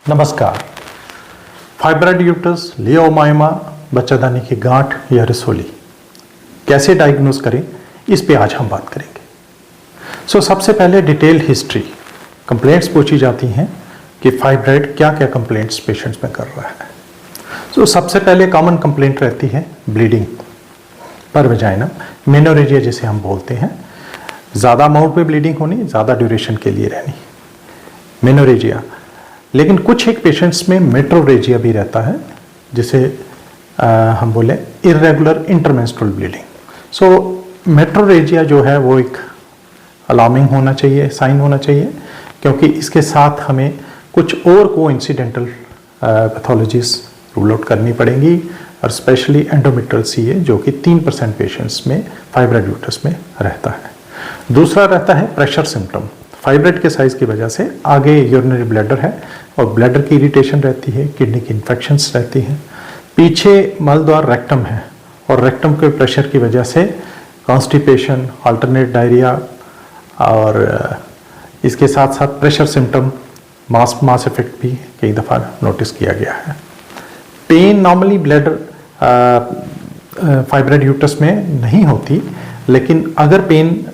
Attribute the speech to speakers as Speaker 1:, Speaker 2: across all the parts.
Speaker 1: नमस्कार। Fibroid uterus, लियोमाइमा, बच्चादानी की गांठ या रसोली कैसे डायग्नोज करें, इस पे आज हम बात करेंगे। सबसे पहले डिटेल हिस्ट्री, कंप्लेंट्स पूछी जाती हैं कि फाइब्रॉइड क्या क्या कंप्लेंट्स पेशेंट्स में कर रहा है। सबसे पहले कॉमन कंप्लेंट रहती है ब्लीडिंग पर वेजाइना, मेनोरेजिया जिसे हम बोलते हैं। ज़्यादा अमाउंट में ब्लीडिंग होनी, ज़्यादा ड्यूरेशन के लिए रहनी, मेनोरेजिया। लेकिन कुछ एक पेशेंट्स में मेट्रोरेजिया भी रहता है, जिसे हम बोले इर्रेगुलर इंटरमेंस्ट्रुअल ब्लीडिंग। मेट्रोरेजिया जो है वो एक अलार्मिंग होना चाहिए, साइन होना चाहिए, क्योंकि इसके साथ हमें कुछ और कोइंसिडेंटल पैथोलॉजीज रूल आउट करनी पड़ेंगी, और स्पेशली एंडोमेट्रियल सीए जो कि 3% पेशेंट्स में फाइब्रॉइड यूट्रस में रहता है। दूसरा रहता है प्रेशर सिम्टम। फाइब्रॉइड के साइज की वजह से आगे यूरिनरी ब्लैडर है और ब्लैडर की इरिटेशन रहती है, किडनी की इन्फेक्शंस रहती हैं। पीछे मलद्वार रेक्टम है और रेक्टम के प्रेशर की वजह से कॉन्स्टिपेशन, अल्टरनेट डायरिया, और इसके साथ साथ प्रेशर सिम्टम, मास इफेक्ट भी कई दफ़ा नोटिस किया गया है। Pain normally bladder fibroid uterus में नहीं होती, लेकिन अगर पेन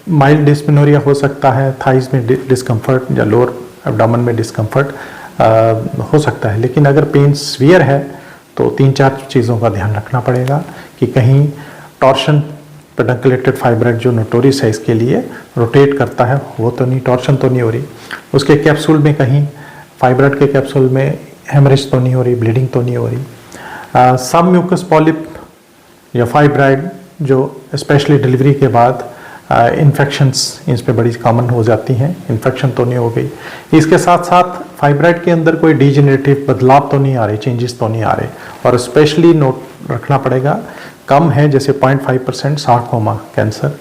Speaker 1: माइल्ड डिस्मेनोरिया हो सकता है, थाइज में डिस्कम्फर्ट या लोअर एब्डोमेन में डिस्कम्फर्ट हो सकता है। लेकिन अगर पेन सीवियर है तो 3-4 चीज़ों का ध्यान रखना पड़ेगा कि कहीं टॉर्शन, पेडंकुलेटेड फाइब्रॉइड जो नोटोरियस है इसके लिए रोटेट करता है, वो तो नहीं, टॉर्शन तो नहीं हो रही, उसके कैप्सूल में कहीं फाइब्रॉइड के कैप्सूल में हेमरेज तो नहीं हो रही, ब्लीडिंग तो नहीं हो रही। सब म्यूकस पॉलिप या फाइब्रॉइड जो स्पेशली डिलीवरी के बाद इन्फेक्शंस इस पे बड़ी कॉमन हो जाती हैं, इन्फेक्शन तो नहीं हो गई। इसके साथ साथ फाइब्रॉइड के अंदर कोई डिजेनरेटिव बदलाव तो नहीं आ रहे, चेंजेस तो नहीं आ रहे, और स्पेशली नोट रखना पड़ेगा कम है, जैसे 0.5% सार्कोमा कैंसर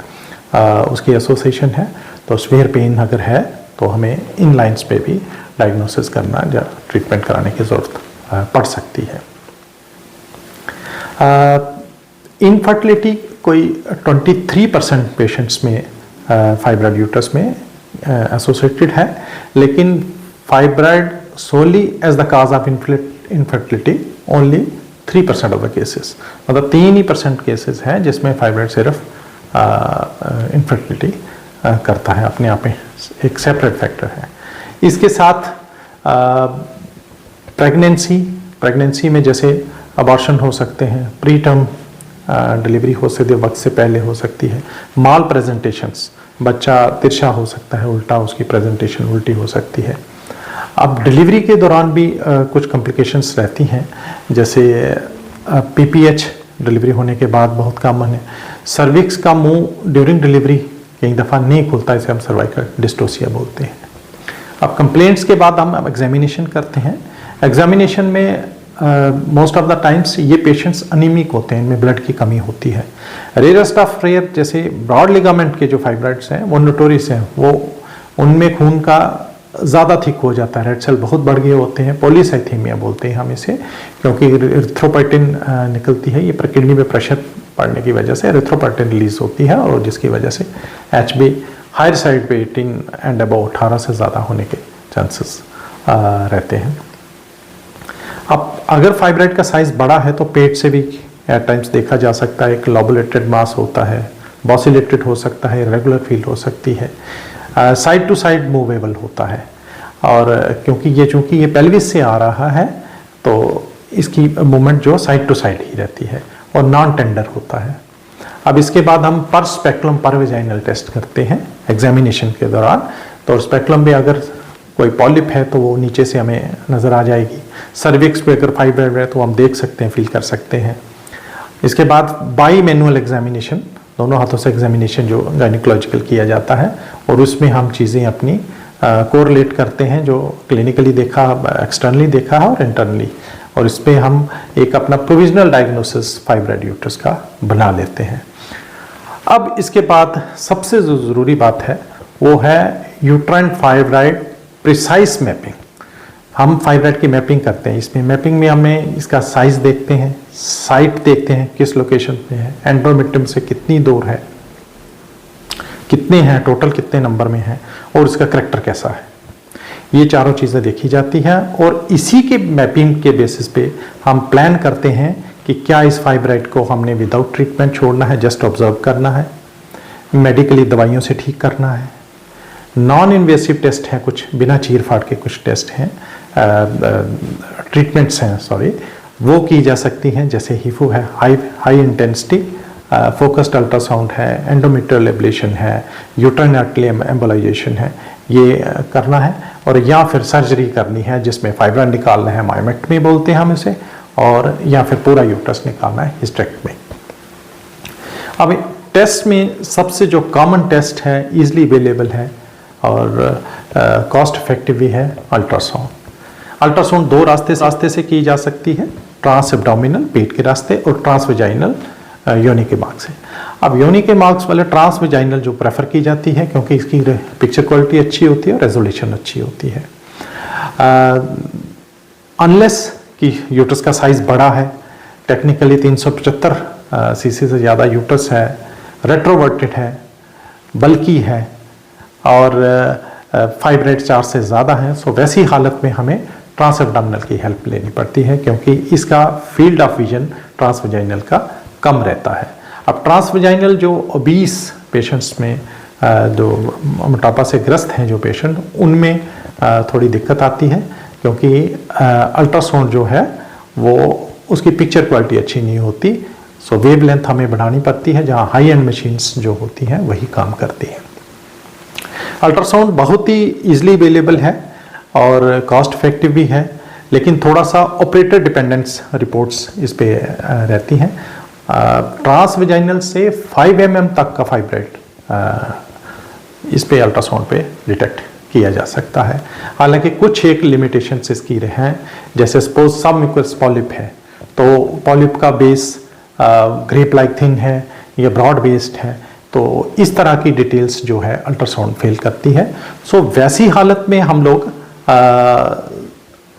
Speaker 1: उसकी एसोसिएशन है। तो स्वेयर पेन अगर है तो हमें इन लाइन्स पे भी डायग्नोसिस करना या ट्रीटमेंट कराने की ज़रूरत पड़ सकती है। इनफर्टिलिटी कोई 23% पेशेंट्स में फाइब्रॉइड यूट्रस में एसोसिएटेड है, लेकिन fibroid solely as the cause of infertility only 3% of the cases, मतलब 3% केसेस हैं जिसमें फाइब्रॉइड सिर्फ इनफर्टिलिटी करता है, अपने आप में एक सेपरेट फैक्टर है। इसके साथ प्रेगनेंसी में जैसे अबॉर्शन हो सकते हैं, प्री टर्म डिलीवरी हो सकती है, वक्त से पहले हो सकती है, माल प्रेजेंटेशंस, बच्चा तिरछा हो सकता है, उल्टा, उसकी प्रेजेंटेशन उल्टी हो सकती है। अब डिलीवरी के दौरान भी कुछ कॉम्प्लिकेशंस रहती हैं, जैसे पीपीएच डिलीवरी होने के बाद बहुत कॉमन है। सर्विक्स का मुंह ड्यूरिंग डिलीवरी कई दफ़ा नहीं खुलता, इसे हम सर्वाइकल डिस्टोसिया बोलते हैं। अब कंप्लेंट्स के बाद हम एग्जामिनेशन करते हैं। एग्जामिनेशन में मोस्ट ऑफ द टाइम्स ये पेशेंट्स अनीमिक होते हैं, इनमें ब्लड की कमी होती है। रेयरेस्ट ऑफ रेयर जैसे ब्रॉड लिगामेंट के जो फाइब्रॉइड्स हैं वो नोटोरियस हैं, वो उनमें खून का ज़्यादा थिक हो जाता है, रेड सेल बहुत बढ़ गए होते हैं, पॉलीसाइथेमिया बोलते हैं हम इसे, क्योंकि एरिथ्रोपोइटिन निकलती है, ये किडनी में प्रेशर पड़ने की वजह से एरिथ्रोपोइटिन रिलीज होती है, और जिसकी वजह से HB हायर साइड पे 18 एंड अबव 18 से ज़्यादा होने के चांसेस रहते हैं। अब अगर फाइब्रॉइड का साइज बड़ा है तो पेट से भी एट टाइम्स देखा जा सकता है, एक लॉबुलेटेड मास होता है, बॉसिलेटेड हो सकता है, रेगुलर फील हो सकती है, साइड टू साइड मूवेबल होता है, और चूंकि ये पेल्विस से आ रहा है तो इसकी मूवमेंट जो साइड टू साइड ही रहती है, और नॉन टेंडर होता है। अब इसके बाद हम पर स्पेक्ट्रम पर वेजाइनल टेस्ट करते हैं एग्जामिनेशन के दौरान, तो स्पेक्ट्रम में अगर कोई पॉलिप है तो वो नीचे से हमें नज़र आ जाएगी। सर्विक्स पे अगर फाइब्रॉइड है तो हम देख सकते हैं, फील कर सकते हैं। इसके बाद बाई मैनुअल एग्जामिनेशन, दोनों हाथों से एग्जामिनेशन जो गायनिकोलॉजिकल किया जाता है, और उसमें हम चीज़ें अपनी कोरिलेट करते हैं, जो क्लिनिकली देखा, एक्सटर्नली देखा है और इंटरनली, और इस पर हम एक अपना प्रोविजनल डायग्नोसिस फाइब्रॉइड यूट्रस का बना लेते हैं। अब इसके बाद सबसे जो ज़रूरी बात है वो है यूट्राइन फाइब्रॉइड प्रिसाइज मैपिंग। हम फाइब्रॉइड की मैपिंग करते हैं, इसमें मैपिंग में हमें इसका साइज देखते हैं, साइट देखते हैं किस लोकेशन पे है, एंडोमेट्रियम से कितनी दूर है, कितने हैं टोटल, कितने नंबर में है, और इसका करैक्टर कैसा है। ये चारों चीज़ें देखी जाती हैं और इसी के मैपिंग के बेसिस पे हम प्लान करते हैं कि क्या इस फाइब्राइड को हमने विदाउट ट्रीटमेंट छोड़ना है, जस्ट ऑब्जर्व करना है, मेडिकली दवाइयों से ठीक करना है। नॉन इन्वेसिव टेस्ट हैं, कुछ बिना चीर फाड़ के कुछ टेस्ट हैं, ट्रीटमेंट्स हैं सॉरी, वो की जा सकती हैं, जैसे हिफू है, हाई इंटेंसिटी फोकस्ड अल्ट्रासाउंड है, एंडोमेट्रियल एब्लेशन है, यूट्राइन आर्टरी एम्बोलाइजेशन है, ये करना है। और या फिर सर्जरी करनी है जिसमें फाइब्राइड निकालना है, मायोमेक्टमी बोलते हैं हम इसे, और या फिर पूरा यूट्रस निकालना है, हिस्टेक्टमी। अब टेस्ट में सबसे जो कॉमन टेस्ट है, इजीली अवेलेबल है और कॉस्ट इफेक्टिव भी है, अल्ट्रासाउंड। अल्ट्रासाउंड दो रास्ते से की जा सकती है, ट्रांस एब्डोमिनल पेट के रास्ते और ट्रांस वेजाइनल योनि के मार्ग से। अब योनि के मार्क्स वाले ट्रांस वेजाइनल जो प्रेफर की जाती है क्योंकि इसकी पिक्चर क्वालिटी अच्छी होती है और रेजोल्यूशन अच्छी होती है। अनलेस कि यूट्रस का साइज बड़ा है, टेक्निकली 375 सीसी से ज़्यादा यूट्रस है, रेट्रोवर्टेड है, बल्कि है और फाइब्राइड 4 से ज़्यादा है, सो वैसी हालत में हमें ट्रांस एब्डोमिनल की हेल्प लेनी पड़ती है क्योंकि इसका field of vision trans vaginal का कम रहता है। अब ट्रांस वेजाइनल जो ओबीस पेशेंट्स में जो मोटापा से ग्रस्त हैं जो पेशेंट, उनमें थोड़ी दिक्कत आती है क्योंकि अल्ट्रासाउंड जो है वो उसकी पिक्चर क्वालिटी अच्छी नहीं होती, सो वेवलेंथ हमें बढ़ानी पड़ती है, जहाँ हाई एंड मशीन्स जो होती हैं वही काम करती हैं। अल्ट्रासाउंड बहुत ही ईजिली अवेलेबल है और कॉस्ट इफेक्टिव भी है, लेकिन थोड़ा सा ऑपरेटर डिपेंडेंस रिपोर्ट्स इस पे रहती हैं। ट्रांस वेजाइनल से 5 mm तक का फाइब्राइड इस पे अल्ट्रासाउंड पे डिटेक्ट किया जा सकता है। हालांकि कुछ एक लिमिटेशंस इसकी हैं, जैसे सपोज सबम्यूकस पॉलिप है तो पॉलिप का बेस ग्रेप लाइक थिन है या ब्रॉड बेस्ड है, तो इस तरह की डिटेल्स जो है अल्ट्रासाउंड फेल करती है। सो वैसी हालत में हम लोग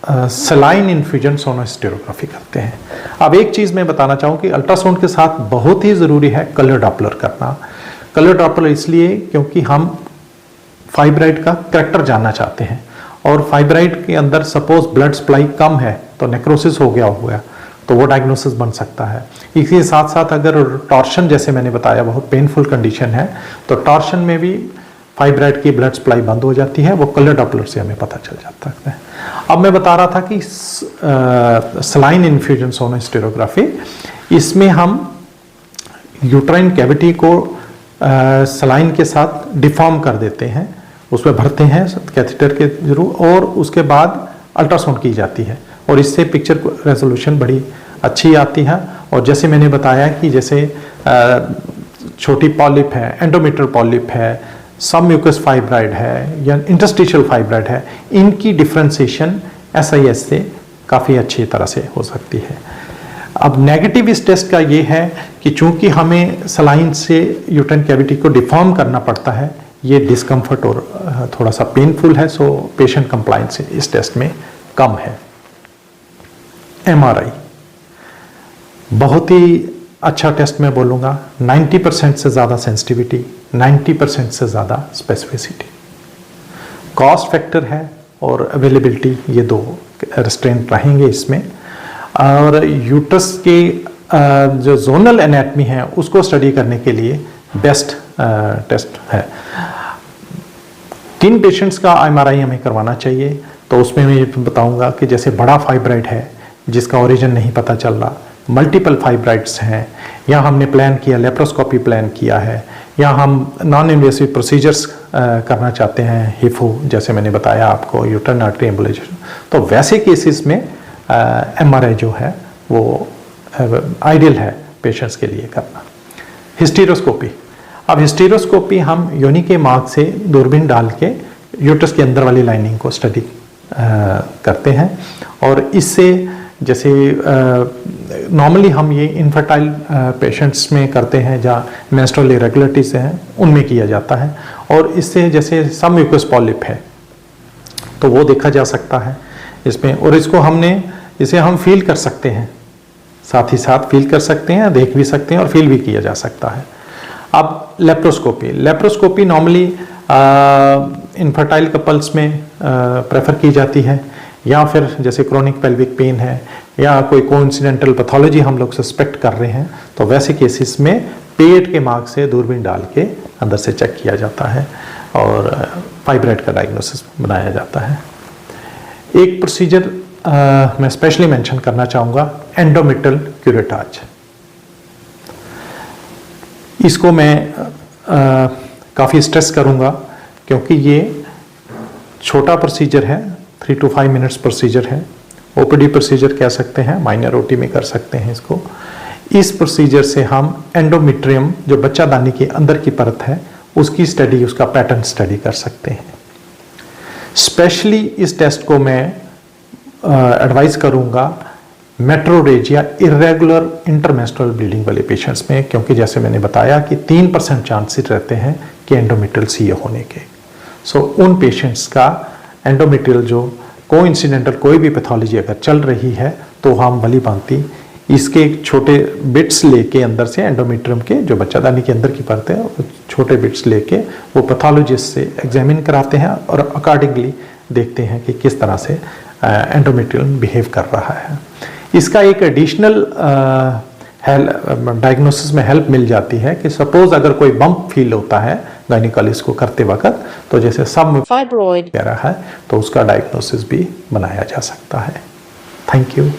Speaker 1: सलाइन इन्फ्यूजन सोनोस्टेरोग्राफी करते हैं। अब एक चीज़ मैं बताना चाहूँ कि अल्ट्रासाउंड के साथ बहुत ही ज़रूरी है कलर डॉपलर करना। कलर डॉपलर इसलिए क्योंकि हम फाइब्राइड का करैक्टर जानना चाहते हैं और फाइब्राइड के अंदर सपोज ब्लड सप्लाई कम है तो नेक्रोसिस हो गया तो वो डायग्नोसिस बन सकता है। इसके साथ साथ अगर टॉर्शन, जैसे मैंने बताया, बहुत पेनफुल कंडीशन है तो टॉर्शन में भी फाइब्राइड की ब्लड सप्लाई बंद हो जाती है, वो कलर डॉपलर से हमें पता चल जाता है। अब मैं बता रहा था कि सलाइन इन्फ्यूजन सोनोस्टेरोग्राफी, इसमें हम यूट्राइन कैविटी को सलाइन के साथ डिफॉर्म कर देते हैं, उसमें भरते हैं कैथेटर के थ्रू और उसके बाद अल्ट्रासाउंड की जाती है और इससे पिक्चर रेजोल्यूशन बड़ी अच्छी आती है। और जैसे मैंने बताया कि जैसे छोटी पॉलिप है, एंडोमेट्रियल पॉलिप है, सबम्यूकस फाइब्राइड है या इंटरस्टिशियल फाइब्राइड है, इनकी डिफ्रेंसिएशन SIS से काफ़ी अच्छी तरह से हो सकती है। अब नेगेटिव इस टेस्ट का ये है कि चूंकि हमें सलाइन से यूट्राइन कैविटी को डिफॉर्म करना पड़ता है, ये डिस्कम्फर्ट और थोड़ा सा पेनफुल है, सो पेशेंट कंप्लायंस इस टेस्ट में कम है। MRI बहुत ही अच्छा टेस्ट मैं बोलूँगा, 90% से ज़्यादा सेंसिटिविटी, 90% से ज़्यादा स्पेसिफिसिटी। कॉस्ट फैक्टर है और अवेलेबिलिटी, ये दो रेस्ट्रेंट रहेंगे इसमें। और यूट्रस के जो जोनल एनाटमी है उसको स्टडी करने के लिए बेस्ट टेस्ट है। किन पेशेंट्स का MRI हमें करवाना चाहिए, तो उसमें मैं ये बताऊंगा कि जैसे बड़ा फाइब्राइड है जिसका ओरिजिन नहीं पता चल रहा, मल्टीपल फाइब्राइड्स हैं, या हमने प्लान किया, लेप्रोस्कोपी प्लान किया है, या हम नॉन इन्वेसिव प्रोसीजर्स करना चाहते हैं, हिफू जैसे मैंने बताया आपको, यूट्राइन आर्टरी एम्बोलाइजेशन, तो वैसे केसेस में MRI जो है वो आइडियल है पेशेंट्स के लिए करना। हिस्टेरोस्कोपी, अब हिस्टेरोस्कोपी हम योनि के मार्ग से दूरबीन डाल के यूट्रस के अंदर वाली लाइनिंग को स्टडी करते हैं और इससे जैसे नॉर्मली हम ये इनफर्टाइल पेशेंट्स में करते हैं जहाँ मेंस्ट्रुअल इरेगुलरिटीज हैं उनमें किया जाता है, और इससे जैसे सबम्यूकस पॉलिप है तो वो देखा जा सकता है इसमें, और इसे हम फील कर सकते हैं, साथ ही साथ फील कर सकते हैं, देख भी सकते हैं और फील भी किया जा सकता है। अब लेप्रोस्कोपी नॉर्मली इनफर्टाइल कपल्स में प्रेफर की जाती है, या फिर जैसे क्रोनिक पेल्विक पेन है या कोई कोइंसिडेंटल पैथोलॉजी हम लोग सस्पेक्ट कर रहे हैं, तो वैसे केसेस में पेट के मार्ग से दूरबीन डाल के अंदर से चेक किया जाता है और फाइब्राइड का डायग्नोसिस बनाया जाता है। एक प्रोसीजर मैं स्पेशली मेंशन करना चाहूँगा, एंडोमेट्रियल क्यूरेटाज। इसको मैं काफ़ी स्ट्रेस करूँगा क्योंकि ये छोटा प्रोसीजर है, 3 to 5 मिनट्स प्रोसीजर है। ओपीडी प्रोसीजर कह सकते हैं, माइनर ओटी में कर सकते हैं इसको। इस प्रोसीजर से हम एंडोमेट्रियम जो बच्चादानी के अंदर की परत है उसकी स्टडी, उसका पैटर्न स्टडी कर सकते हैं। स्पेशली इस टेस्ट को मैं एडवाइस करूंगा मेट्रोरेज या इरेगुलर इंटरमेंस्ट्रुअल ब्लीडिंग वाले पेशेंट्स में, क्योंकि जैसे मैंने बताया कि 3% चांसेस रहते हैं कि एंडोमेट्रियल सीए होने के। सो उन पेशेंट्स का एंडोमेट्रियल जो कोइंसिडेंटल कोई भी पैथोलॉजी अगर चल रही है तो हम भली भांति इसके छोटे बिट्स लेके अंदर से एंडोमेट्रियम के जो बच्चादानी के अंदर की परत है वो छोटे बिट्स लेके वो पैथोलॉजिस्ट से एग्जामिन कराते हैं और अकॉर्डिंगली देखते हैं कि किस तरह से एंडोमेट्रियम बिहेव कर रहा है। इसका एक एडिशनल डायग्नोसिस में हेल्प मिल जाती है कि सपोज अगर कोई बम्प फील होता है गायनिकोलॉजिस्ट को करते वक्त, तो जैसे सब फाइब्रॉइड कह रहा है तो उसका डायग्नोसिस भी बनाया जा सकता है। Thank you.